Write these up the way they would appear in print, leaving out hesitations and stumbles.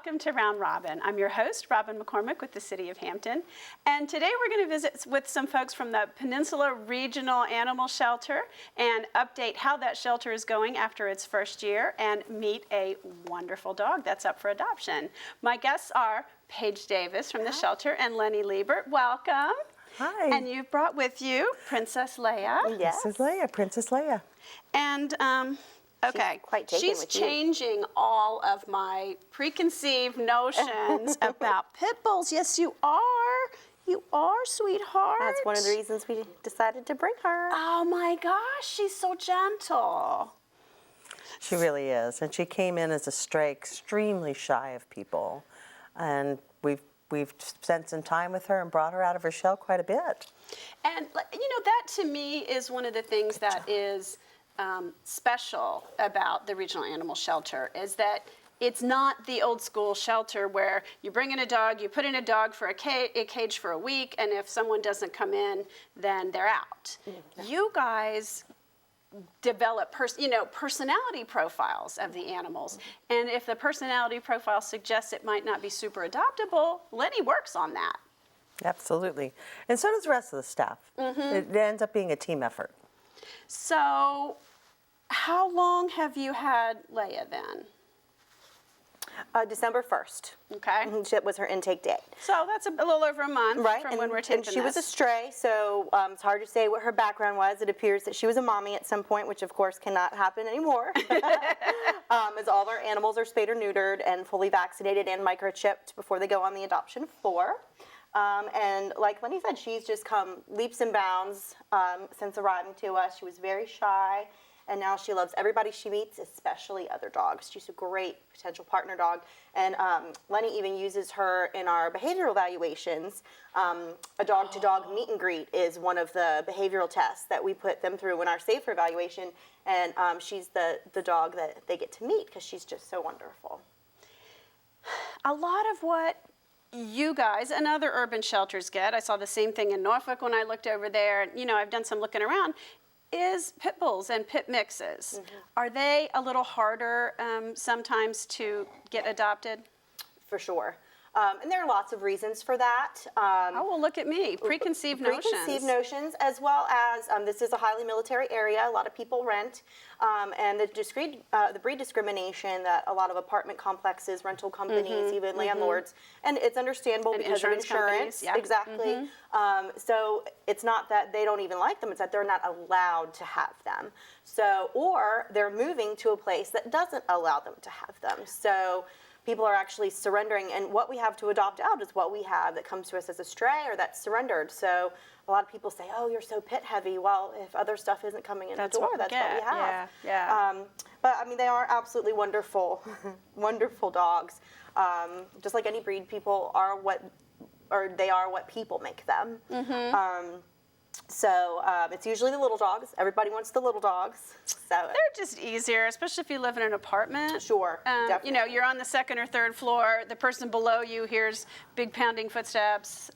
welcome to Round Robin. I'm your host, Robin McCormick with the City of Hampton, and today we're going to visit with some folks from the Peninsula Regional Animal Shelter and update how that shelter is going after its first year and meet a wonderful dog that's up for adoption. My guests are Paige Davis from the shelter and Lenny Liebert. Welcome. Hi. And you've brought with you Princess Leia. Yes. This is Leia, Princess Leia. And okay, she's changing all of my preconceived notions about pit bulls. Yes, you are. You are, sweetheart. That's one of the reasons we decided to bring her. Oh my gosh, she's so gentle. She really is. And she came in as a stray, extremely shy of people. And we've spent some time with her and brought her out of her shell quite a bit. And, you know, that to me is one of the things that is special about the Regional Animal Shelter, is that it's not the old school shelter where you bring in a dog, you put in a dog for a cage for a week, and if someone doesn't come in, then they're out. Mm-hmm. You guys develop personality profiles of the animals, and if the personality profile suggests it might not be super adoptable, Lenny works on that. Absolutely. And so does the rest of the staff. Mm-hmm. It ends up being a team effort. So how long have you had Leia then? December 1st. Okay. That was her intake date. So that's a little over a month from when we're taking this. And she was a stray, so it's hard to say what her background was. It appears that she was a mommy at some point, which of course cannot happen anymore. As all of our animals are spayed or neutered and fully vaccinated and microchipped before they go on the adoption floor. And like Lenny said, she's just come leaps and bounds since arriving to us. She was very shy. And now she loves everybody she meets, especially other dogs. She's a great potential partner dog. And Lenny even uses her in our behavioral evaluations. A dog-to-dog meet and greet is one of the behavioral tests that we put them through in our SAFER evaluation. And she's the dog that they get to meet because she's just so wonderful. A lot of what you guys and other urban shelters get, I saw the same thing in Norfolk when I looked over there. You know, I've done some looking around, is pit bulls and pit mixes. Mm-hmm. Are they a little harder sometimes to get adopted? For sure. And there are lots of reasons for that. Oh, well, look at me. Preconceived notions. Preconceived notions, as well as this is a highly military area. A lot of people rent. And the breed discrimination that a lot of apartment complexes, rental companies, even landlords, and it's understandable because of insurance. Yeah. Exactly. So it's not that they don't even like them, it's that they're not allowed to have them. So, or they're moving to a place that doesn't allow them to have them. So people are actually surrendering, and what we have to adopt out is what we have that comes to us as a stray or that's surrendered. So a lot of people say, oh, you're so pit heavy. Well, if other stuff isn't coming in the door, that's what we have. Yeah. But I mean, they are absolutely wonderful, wonderful dogs. Just like any breed, people are they are what people make them. Mm-hmm. So it's usually the little dogs. Everybody wants the little dogs. So they're just easier, especially if you live in an apartment. Sure, definitely. You know, you're on the second or third floor. The person below you hears big pounding footsteps.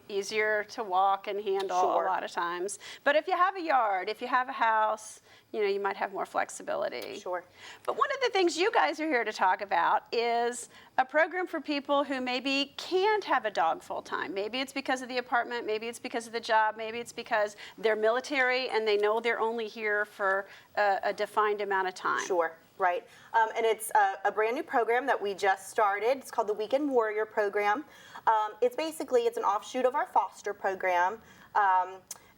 Easier to walk and handle a lot of times. But if you have a yard, if you have a house, you know, you might have more flexibility. Sure. But one of the things you guys are here to talk about is a program for people who maybe can't have a dog full time. Maybe it's because of the apartment, maybe it's because of the job, maybe it's because they're military and they know they're only here for a defined amount of time. Sure, right. And it's a brand new program that we just started. It's called the Weekend Warrior Program. It's an offshoot of our foster program.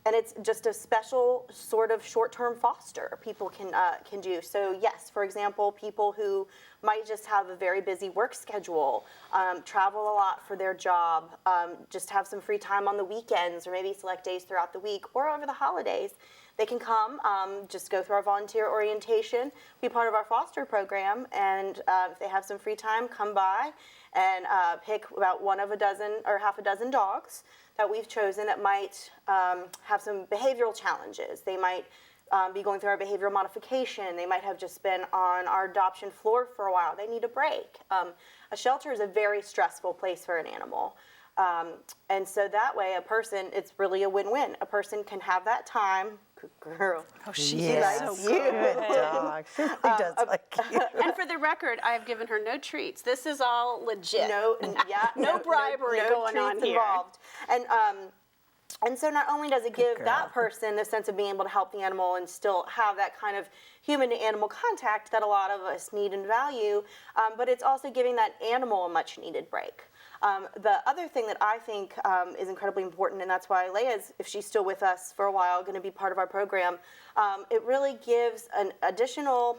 And it's just a special sort of short-term foster people can do. So yes, for example, people who might just have a very busy work schedule, travel a lot for their job, just have some free time on the weekends or maybe select days throughout the week or over the holidays. They can come, just go through our volunteer orientation, be part of our foster program, and if they have some free time, come by and pick about one of a dozen or half a dozen dogs that we've chosen that might have some behavioral challenges. They might be going through our behavioral modification. They might have just been on our adoption floor for a while. They need a break. A shelter is a very stressful place for an animal. And so that way it's really a win-win. A person can have that time, good girl. Oh, she Yes, is so good good. dog. She really does like you. And for the record, I have given her no treats. This is all legit. Yeah, No bribery going on treats here. involved. And so not only does it give girl. that person the sense of being able to help the animal and still have that kind of human to animal contact that a lot of us need and value, but it's also giving that animal a much needed break. The other thing that I think is incredibly important, and that's why Leia's, if she's still with us for a while, going to be part of our program, it really gives an additional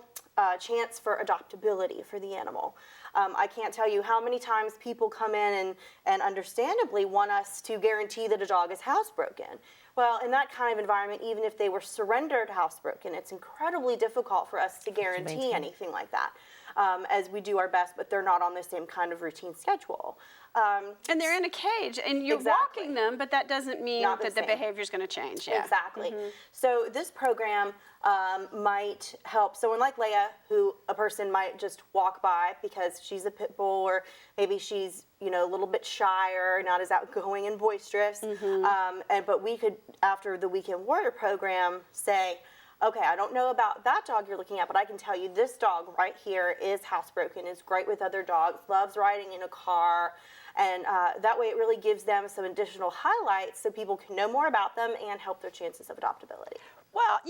chance for adoptability for the animal. I can't tell you how many times people come in and understandably want us to guarantee that a dog is housebroken. Well, in that kind of environment, even if they were surrendered housebroken, it's incredibly difficult for us to guarantee maintain. anything like that, as we do our best, but they're not on the same kind of routine schedule. And they're in a cage, and you're Exactly. walking them, but that doesn't mean Not the that the same. behavior is going to change. Yeah. Exactly. So this program might help someone like Leia, who a person might just walk by because she's a pit bull, or maybe she's a little bit shyer, not as outgoing and boisterous. But we could, after the Weekend Warrior program, say, okay, I don't know about that dog you're looking at, but I can tell you this dog right here is housebroken, is great with other dogs, loves riding in a car. And that way it really gives them some additional highlights so people can know more about them and help their chances of adoptability. Well,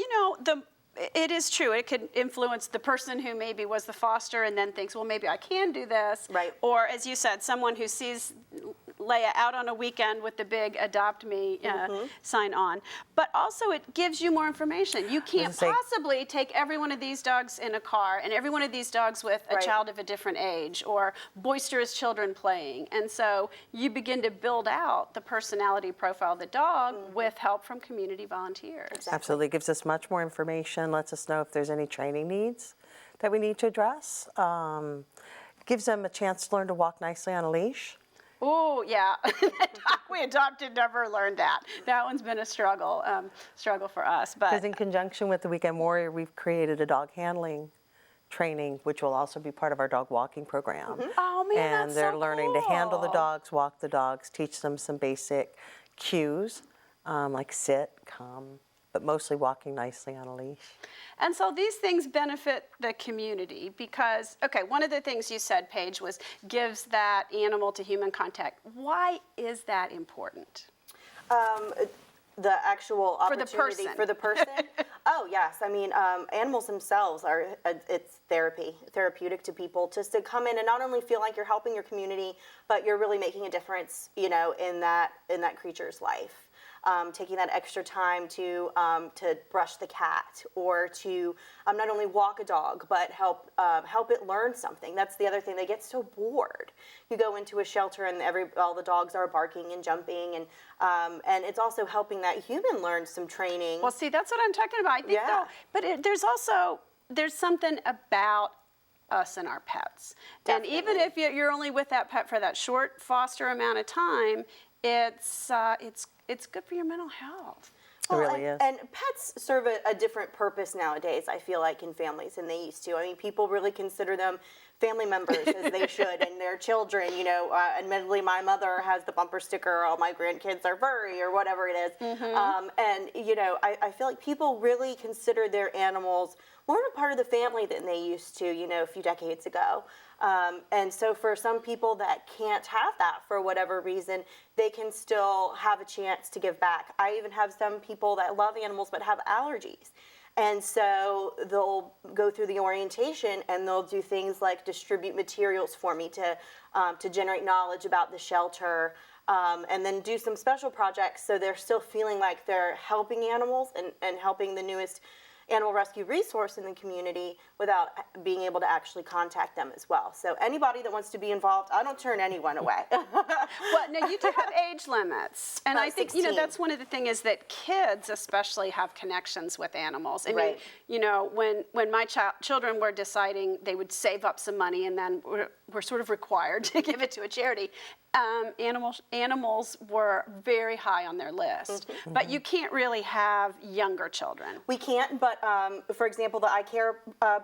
it is true. It could influence the person who maybe was the foster and then thinks, well, maybe I can do this. Right. Or, as you said, someone who sees Leia out on a weekend with the big "Adopt Me" sign on. But also, it gives you more information. You can't say- possibly take every one of these dogs in a car and every one of these dogs with a Right. child of a different age or boisterous children playing. And so you begin to build out the personality profile of the dog with help from community volunteers. Absolutely. Gives us much more information, lets us know if there's any training needs that we need to address. Gives them a chance to learn to walk nicely on a leash. Oh, yeah. The dog we adopted never learned that. That one's been a struggle for us. But Because in conjunction with the Weekend Warrior, we've created a dog handling training, which will also be part of our dog walking program. Oh, man, And that's they're so learning to handle the cool. dogs, walk the dogs, teach them some basic cues, like sit, come, but mostly walking nicely on a leash. And so these things benefit the community because, okay, one of the things you said, Paige, was gives that animal to human contact. Why is that important? The actual For the opportunity person. for the person. Oh yes, I mean animals themselves are it's therapeutic to people just to come in and not only feel like you're helping your community, but you're really making a difference, in that creature's life. Taking that extra time to brush the cat or to not only walk a dog but help it learn something. That's the other thing. They get so bored. You go into a shelter and all the dogs are barking and jumping, and it's also helping that human learn some training. Well, see, that's what I'm talking about. I think, Yeah. though, but there's something about us and our pets. Definitely. And even if you're only with that pet for that short foster amount of time, it's good for your mental health. It really is. And pets serve a different purpose nowadays, I feel like, in families than they used to. I mean, people really consider them family members as they should, and their children. Admittedly, my mother has the bumper sticker, all my grandkids are furry, or whatever it is. I feel like people really consider their animals more of a part of the family than they used to, a few decades ago. And so for some people that can't have that for whatever reason, they can still have a chance to give back. I even have some people that love animals but have allergies. And so they'll go through the orientation and they'll do things like distribute materials for me to generate knowledge about the shelter, and then do some special projects so they're still feeling like they're helping animals and helping the newest animal rescue resource in the community without being able to actually contact them as well. So anybody that wants to be involved, I don't turn anyone away. Well, now you do have age limits, and I think 16. that's one of the things is that kids especially have connections with animals. I mean, Right. when my children were deciding they would save up some money and then were sort of required to give it to a charity, animals were very high on their list. But you can't really have younger children. We can't, but for example, the iCare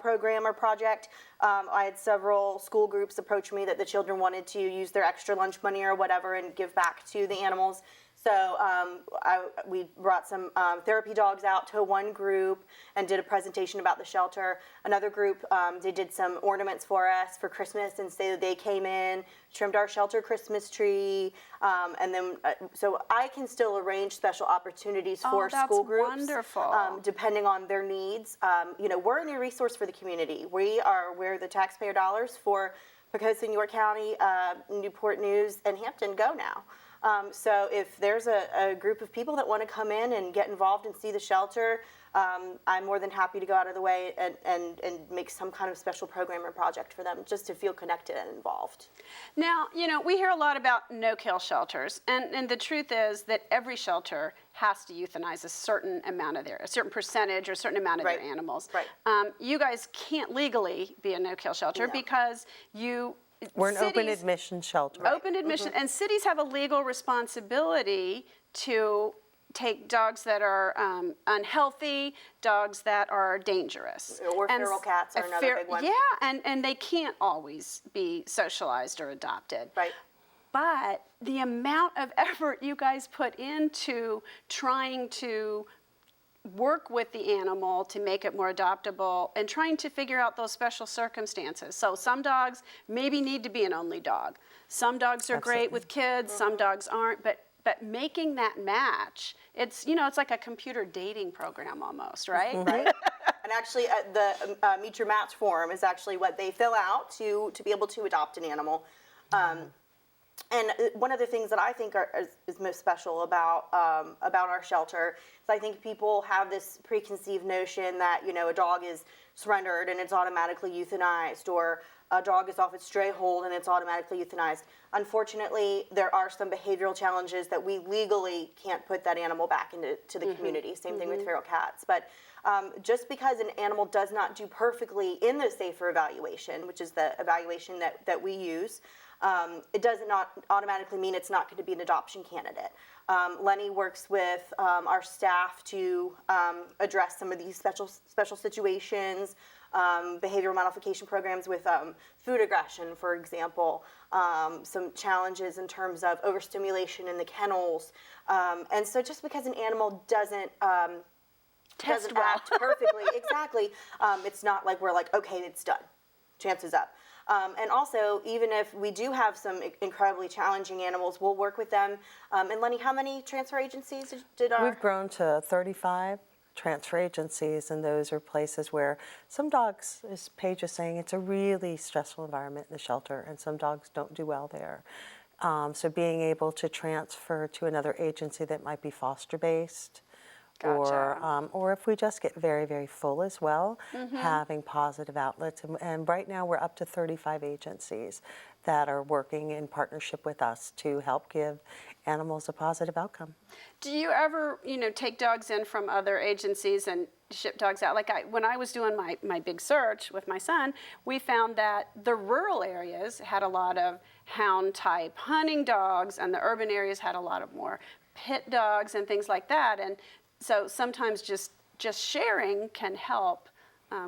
program or project, I had several school groups approach me that the children wanted to use their extra lunch money or whatever and give back to the animals. So we brought some therapy dogs out to one group and did a presentation about the shelter. Another group, they did some ornaments for us for Christmas, and so they came in, trimmed our shelter Christmas tree, and then so I can still arrange special opportunities for that's school groups, wonderful. depending on their needs. We're a new resource for the community. We're the taxpayer dollars for Poquoson, York County, Newport News, and Hampton go now. So if there's a group of people that want to come in and get involved and see the shelter, I'm more than happy to go out of the way and make some kind of special program or project for them just to feel connected and involved. Now, we hear a lot about no-kill shelters, and the truth is that every shelter has to euthanize a certain percentage or a certain amount of Right. their animals. Right. You guys can't legally be a no-kill shelter No. because We're an open cities- admission shelter. Open admission, and cities have a legal responsibility to take dogs that are unhealthy, dogs that are dangerous. Or And feral cats are another big one. Yeah, and they can't always be socialized or adopted. Right. But the amount of effort you guys put into trying to work with the animal to make it more adoptable and trying to figure out those special circumstances. So some dogs maybe need to be an only dog. Some dogs are great with kids, some dogs aren't, but making that match, it's like a computer dating program almost, right? Right. And actually, the Meet Your Match form is actually what they fill out to be able to adopt an animal. And one of the things that I think is most special about our shelter is I think people have this preconceived notion that a dog is surrendered and it's automatically euthanized, or a dog is off its stray hold and it's automatically euthanized. Unfortunately, there are some behavioral challenges that we legally can't put that animal back into the community. Same thing with feral cats. But just because an animal does not do perfectly in the SAFER evaluation, which is the evaluation that we use, it does not automatically mean it's not going to be an adoption candidate. Lenny works with our staff to address some of these special situations, behavioral modification programs with food aggression, for example, some challenges in terms of overstimulation in the kennels. And so just because an animal doesn't Test well. act perfectly, exactly, it's not like we're like, okay, it's done. Chances up. And also, even if we do have some incredibly challenging animals, we'll work with them. And Lenny, how many transfer agencies did our... We've grown to 35 transfer agencies, and those are places where some dogs, as Paige is saying, it's a really stressful environment in the shelter, and some dogs don't do well there. So being able to transfer to another agency that might be foster-based, Gotcha. or if we just get very, very full as well, having positive outlets. And right now we're up to 35 agencies that are working in partnership with us to help give animals a positive outcome. Do you ever, take dogs in from other agencies and ship dogs out? Like when I was doing my big search with my son, we found that the rural areas had a lot of hound-type hunting dogs, and the urban areas had a lot of more pit dogs and things like that. And so sometimes just sharing can help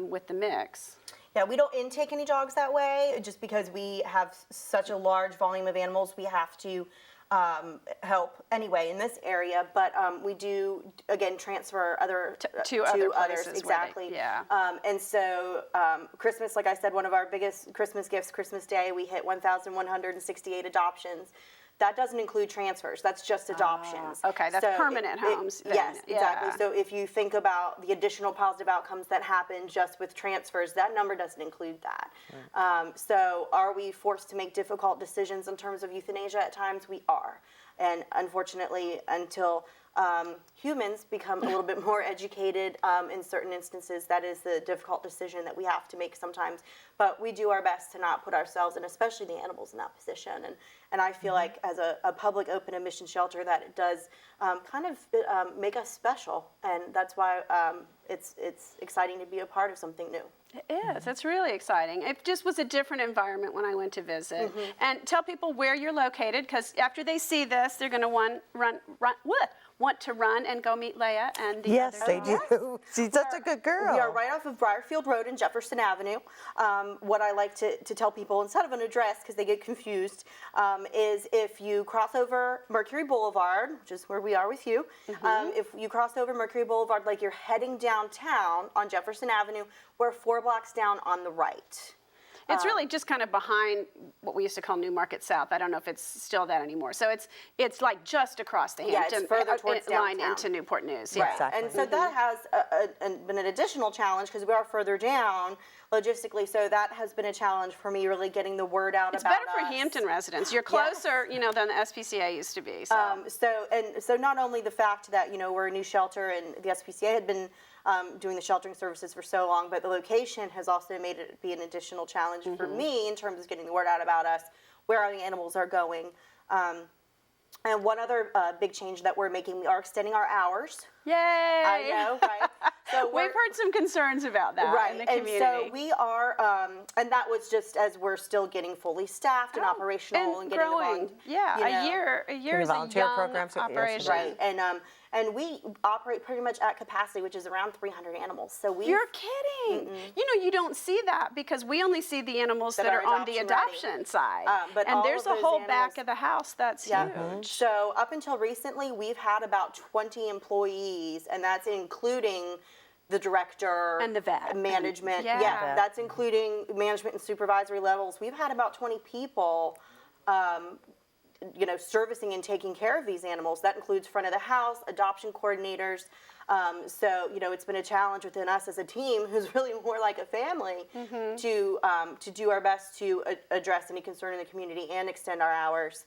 with the mix. Yeah, we don't intake any dogs that way, just because we have such a large volume of animals. We have to help anyway in this area, but we do again transfer to other others. places Exactly. yeah. And so Christmas, like I said, one of our biggest Christmas gifts, Christmas Day, we hit 1,168 adoptions. That doesn't include transfers. That's just adoptions. Okay, that's permanent homes then. Yes, exactly. Yeah. So if you think about the additional positive outcomes that happen just with transfers, that number doesn't include that. So are we forced to make difficult decisions in terms of euthanasia at times? We are. And unfortunately, until humans become a little bit more educated in certain instances, that is the difficult decision that we have to make sometimes. But we do our best to not put ourselves, and especially the animals, in that position. And I feel like as a public open admission shelter that it does kind of make us special. And that's why it's exciting to be a part of something new. It is. It's really exciting. It just was a different environment when I went to visit. And tell people where you're located, because after they see this, they're going to want want to run and go meet Leia and the Yes, other they dogs? do. She's such a good girl. We are right off of Briarfield Road and Jefferson Avenue. What I like to tell people, instead of an address, because they get confused, is if you cross over Mercury Boulevard, which is where we are with you, if you cross over Mercury Boulevard like you're heading downtown on Jefferson Avenue, we're 4 blocks down on the right. It's really just kind of behind what we used to call New Market South. I don't know if it's still that anymore. So it's like just across the Yeah, it's Hampton further towards line downtown. into Newport News. Right. Exactly. And so that has been an additional challenge because we are further down logistically. So that has been a challenge for me, really getting the word out It's about better for us. Hampton residents. You're closer, than the SPCA used to be. So. So not only the fact that we're a new shelter and the SPCA had been doing the sheltering services for so long, but the location has also made it be an additional challenge for me in terms of getting the word out about us, where our animals are going. And one other big change that we're making, we are extending our hours. Yay! I know, right? So We've heard some concerns about that right, in the and community. so we are, and that was just as we're still getting fully staffed and operational and getting growing. the Yeah, a year is a volunteer young programs, yes, operation. right, and we operate pretty much at capacity, which is around 300 animals. So we You're kidding. You don't see that because we only see the animals that are on the adoption adoption side. but and all there's of a those whole animals- back of the house that's huge. So up until recently, we've had about 20 employees, and that's including the director And the vet. management. Yeah. Yeah, that's including management and supervisory levels. We've had about 20 people, servicing and taking care of these animals. That includes front of the house, adoption coordinators. So it's been a challenge within us as a team, who's really more like a family, to do our best to address any concern in the community and extend our hours.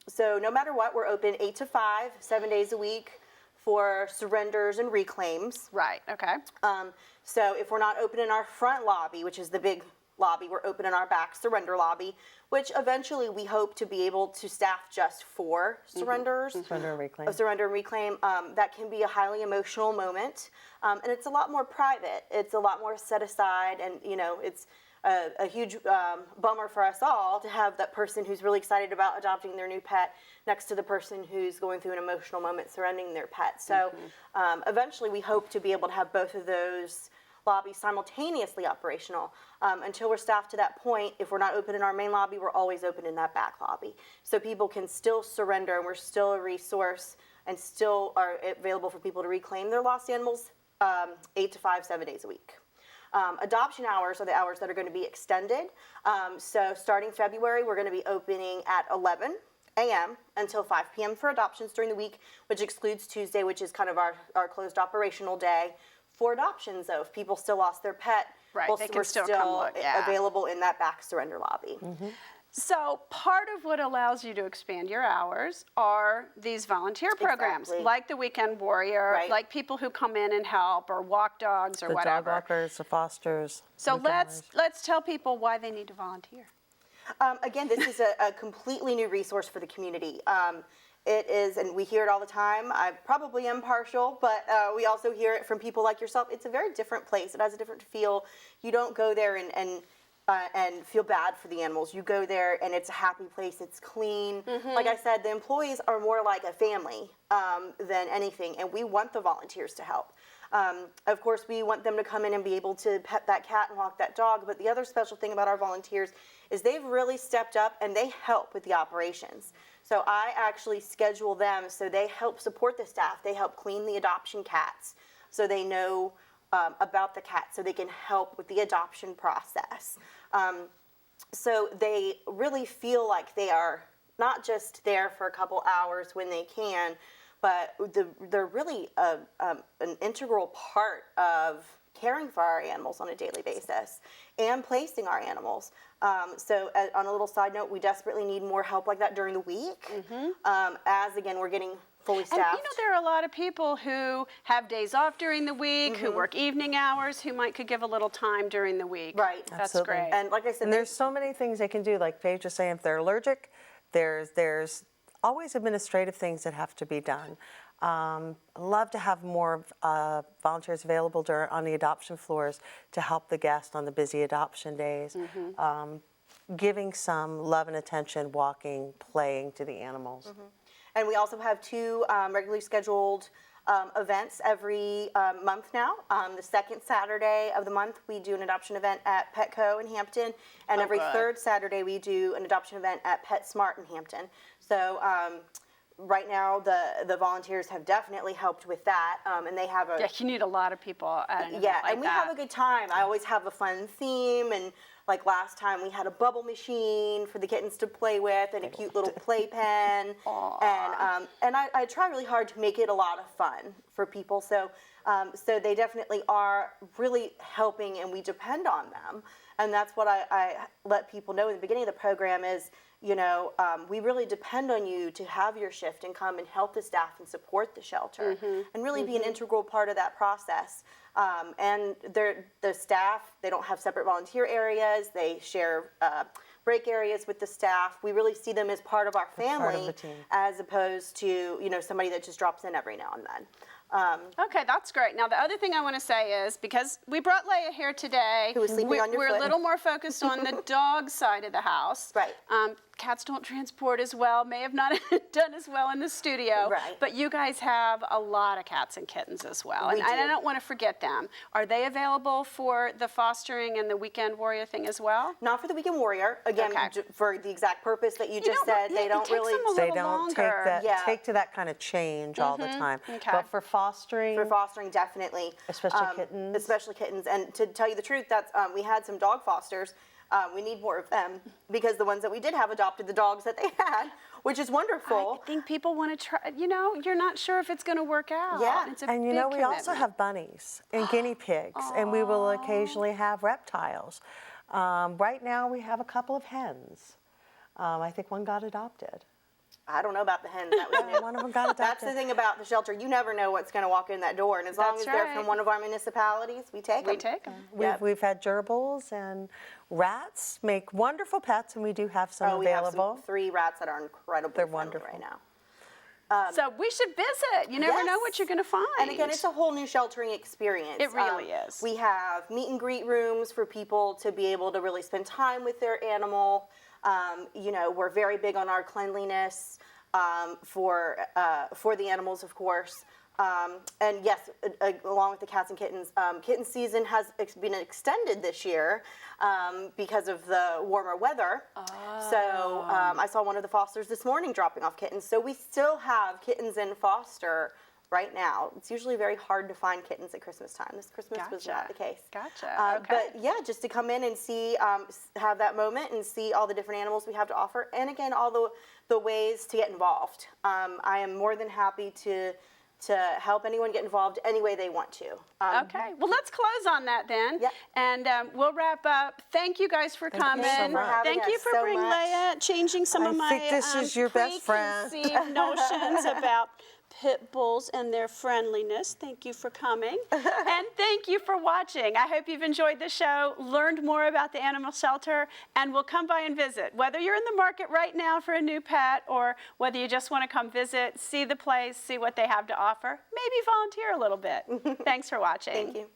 So no matter what, we're open 8 to 5, 7 days a week for surrenders and reclaims. Right, okay. So if we're not open in our front lobby, which is the big lobby, we're open in our back surrender lobby, which eventually we hope to be able to staff just for surrenders. Surrender and reclaim. Surrender and reclaim. That can be a highly emotional moment, and it's a lot more private. It's a lot more set aside, and it's a huge bummer for us all to have that person who's really excited about adopting their new pet next to the person who's going through an emotional moment surrendering their pet. So eventually we hope to be able to have both of those lobbies simultaneously operational. Until we're staffed to that point, if we're not open in our main lobby, we're always open in that back lobby. So people can still surrender, and we're still a resource and still are available for people to reclaim their lost animals 8 to 5, 7 days a week. Adoption hours are the hours that are going to be extended. So starting February, we're going to be opening at 11 a.m. until 5 p.m. for adoptions during the week, which excludes Tuesday, which is kind of our closed operational day. For adoptions, though, if people still lost their pet, Right, they can we're still come look, yeah. available in that back surrender lobby. So part of what allows you to expand your hours are these volunteer programs, Exactly. like the Weekend Warrior, Right. like people who come in and help or walk dogs or The whatever. dog walkers, the fosters. So weekend let's tell people why they need to volunteer. Again, this is a completely new resource for the community. It is, and we hear it all the time. I probably am partial, but we also hear it from people like yourself. It's a very different place. It has a different feel. You don't go there and feel bad for the animals. You go there and it's a happy place. It's clean. Like I said, the employees are more like a family than anything, and we want the volunteers to help. Of course, we want them to come in and be able to pet that cat and walk that dog, but the other special thing about our volunteers is they've really stepped up and they help with the operations. So I actually schedule them so they help support the staff. They help clean the adoption cats so they know about the cat, so they can help with the adoption process. So they really feel like they are not just there for a couple hours when they can, but they're really an integral part of caring for our animals on a daily basis and placing our animals. So on a little side note, we desperately need more help like that during the week, as again, we're getting fully staffed. And there are a lot of people who have days off during the week, who work evening hours, who could give a little time during the week. Right. That's Absolutely. great. And like I said, And there's so many things they can do, like Paige was saying, if they're allergic, there's always administrative things that have to be done. Love to have more volunteers available on the adoption floors to help the guest on the busy adoption days. Giving some love and attention, walking, playing to the animals. And we also have 2 regularly scheduled events every month now. The second Saturday of the month, we do an adoption event at Petco in Hampton, and every good. third Saturday, we do an adoption event at PetSmart in Hampton. So right now, the volunteers have definitely helped with that, and they have a Yeah, you need a lot of people at an event yeah, like and we that. have a good time. I always have a fun theme, and like last time we had a bubble machine for the kittens to play with, and a cute little playpen. And I try really hard to make it a lot of fun for people. So so they definitely are really helping, and we depend on them. And that's what I let people know in the beginning of the program is, you know, we really depend on you to have your shift and come and help the staff and support the shelter and really be an integral part of that process. And the staff, they don't have separate volunteer areas. They share break areas with the staff. We really see them as part of our family, part of the team. as opposed to, you know, somebody that just drops in every now and then. Okay, that's great. Now, the other thing I want to say is, because we brought Leia here today, Who was sleeping on your we're foot. a little more focused on the dog side of the house. Right. Cats don't transport as well, may have not done as well in the studio. Right. But you guys have a lot of cats and kittens as well. We And I do. don't want to forget them. Are they available for the fostering and the weekend warrior thing as well? Not for the Weekend Warrior, again, Okay. for the exact purpose that you just don't- said. yeah, They it don't takes really. them a They little don't take longer. that Yeah. take to that kind of change all the time. Okay. But for fostering, For fostering, definitely. Especially kittens. Especially kittens. And to tell you the truth, that's we had some dog fosters. We need more of them because the ones that we did have adopted the dogs that they had, which is wonderful. I think people want to try, you know, you're not sure if it's going to work out. Yeah. It's a and you big know, we also commitment. have bunnies and guinea pigs, and we will occasionally have reptiles. Right now, we have a couple of hens. I think one got adopted. I don't know about the hens. That was new. One of them got adopted. That's the thing about the shelter. You never know what's going to walk in that door. And as long That's as they're right. from one of our municipalities, we take them. We take them. We've had gerbils and rats make wonderful pets, and we do have some Oh, we have available. some 3 rats that are incredibly They're friendly wonderful. right now. So we should visit. You never know Yes. what you're going to find. And again, it's a whole new sheltering experience. It really is. We have meet and greet rooms for people to be able to really spend time with their animal. You know, we're very big on our cleanliness for the animals, of course. And yes, along with the cats and kittens, kitten season has been extended this year because of the warmer weather. So I saw one of the fosters this morning dropping off kittens. So we still have kittens in foster right now. It's usually very hard to find kittens at Christmas time. This Christmas was not Gotcha. the case. Gotcha. Okay. But yeah, just to come in and see, have that moment and see all the different animals we have to offer, and again, all the ways to get involved. I am more than happy to help anyone get involved any way they want to. Okay. Well, let's close on that then. Yep. And we'll wrap up. Thank you guys for coming. you so much. having Thank you us for so bringing much. Leia, changing some I of my think this is your best friend. preconceived notions about pit bulls and their friendliness. Thank you for coming. And thank you for watching. I hope you've enjoyed the show, learned more about the animal shelter, and will come by and visit. Whether you're in the market right now for a new pet or whether you just want to come visit, see the place, see what they have to offer, maybe volunteer a little bit. Thanks for watching. Thank you.